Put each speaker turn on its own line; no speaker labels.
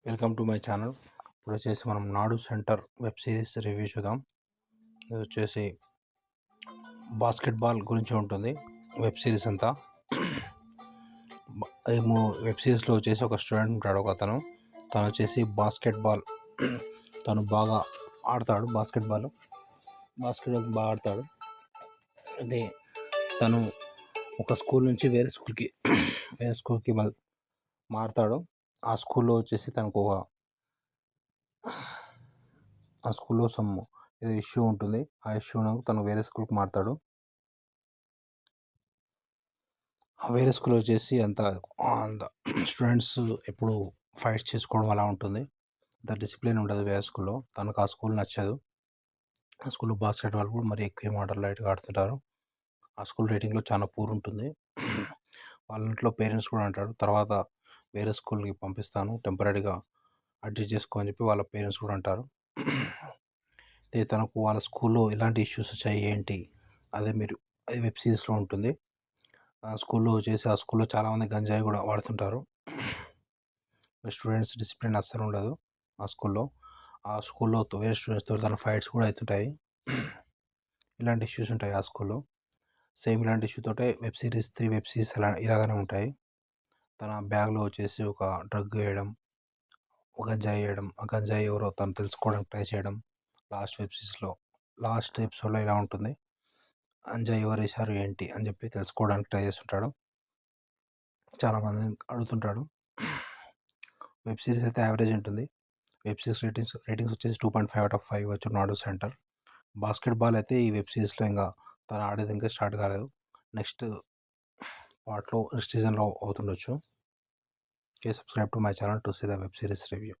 Welcome to my channel. ఇప్పుడు వచ్చేసి మనం నాడు సెంటర్ వెబ్ సిరీస్ రివ్యూ చూద్దాం. ఇది వచ్చేసి బాస్కెట్బాల్ గురించి ఉంటుంది వెబ్ సిరీస్ అంతా. వెబ్ సిరీస్లో వచ్చేసి ఒక స్టూడెంట్ ఉంటాడు, ఒక తను వచ్చేసి బాస్కెట్బాల్ తను బాగా ఆడతాడు. బాస్కెట్బాల్ బాగా ఆడతాడు. అదే తను ఒక స్కూల్ నుంచి వేరే స్కూల్కి మారుతాడు. ఆ స్కూల్లో వచ్చేసి తనకు ఆ స్కూల్లో ఏదో ఇష్యూ ఉంటుంది. ఆ ఇష్యూను తను వేరే స్కూల్కి మారుతాడు. వేరే స్కూల్ వచ్చేసి అంత స్టూడెంట్స్ ఎప్పుడు ఫైట్స్ చేసుకోవడం అలా ఉంటుంది. అంత డిసిప్లిన్ ఉండదు వేరే స్కూల్లో. తనకు ఆ స్కూల్ నచ్చదు. ఆ స్కూల్లో బాస్కెట్ బాల్ కూడా మరి ఎక్కువ ఆడరు, లైట్గా ఆడుతుంటారు. ఆ స్కూల్ రేటింగ్లో చాలా పూర్ ఉంటుంది. వాళ్ళ ఇంట్లో పేరెంట్స్ కూడా అంటాడు, తర్వాత వేరే స్కూల్కి పంపిస్తాను, టెంపరీగా అడ్జస్ట్ చేసుకో అని చెప్పి వాళ్ళ పేరెంట్స్ కూడా అంటారు. తనకు వాళ్ళ స్కూల్లో ఎలాంటి ఇష్యూస్ వచ్చాయి ఏంటి అదే వెబ్ సిరీస్లో ఉంటుంది. ఆ స్కూల్లో వచ్చేసి ఆ స్కూల్లో చాలామంది గంజాయి కూడా వాడుతుంటారు. స్టూడెంట్స్ డిసిప్లిన్ అస్సలు ఉండదు ఆ స్కూల్లో. వేరే స్టూడెంట్స్తో తన ఫైట్స్ కూడా అవుతుంటాయి. ఇలాంటి ఇష్యూస్ ఉంటాయి ఆ స్కూల్లో. సేమ్ ఇలాంటి ఇష్యూతోటే త్రీ వెబ్ సిరీస్ ఇలాగానే ఉంటాయి. తన బ్యాగ్లో వచ్చేసి ఒక డ్రగ్ వేయడం, ఒక గంజాయి వేయడం, ఆ గంజాయి ఎవరో తను తెలుసుకోవడానికి ట్రై చేయడం. లాస్ట్ ఎపిసోడ్లో ఇలా ఉంటుంది. గంజాయి ఎవరు వేశారు ఏంటి అని చెప్పి తెలుసుకోవడానికి ట్రై చేస్తుంటాడు. చాలామంది అడుగుతుంటాడు. వెబ్ సిరీస్ అయితే యావరేజ్ ఉంటుంది. వెబ్ సిరీస్ రేటింగ్స్ వచ్చేసి 2.5/5 ఇవ్వచ్చు నాడు సెంటర్. బాస్కెట్బాల్ అయితే ఈ వెబ్ సిరీస్లో ఇంకా తను ఆడేది ఇంకా స్టార్ట్ కాలేదు. నెక్స్ట్ సీజన్లో అవుతుండొచ్చు. Subscribe to my channel to see the web series review.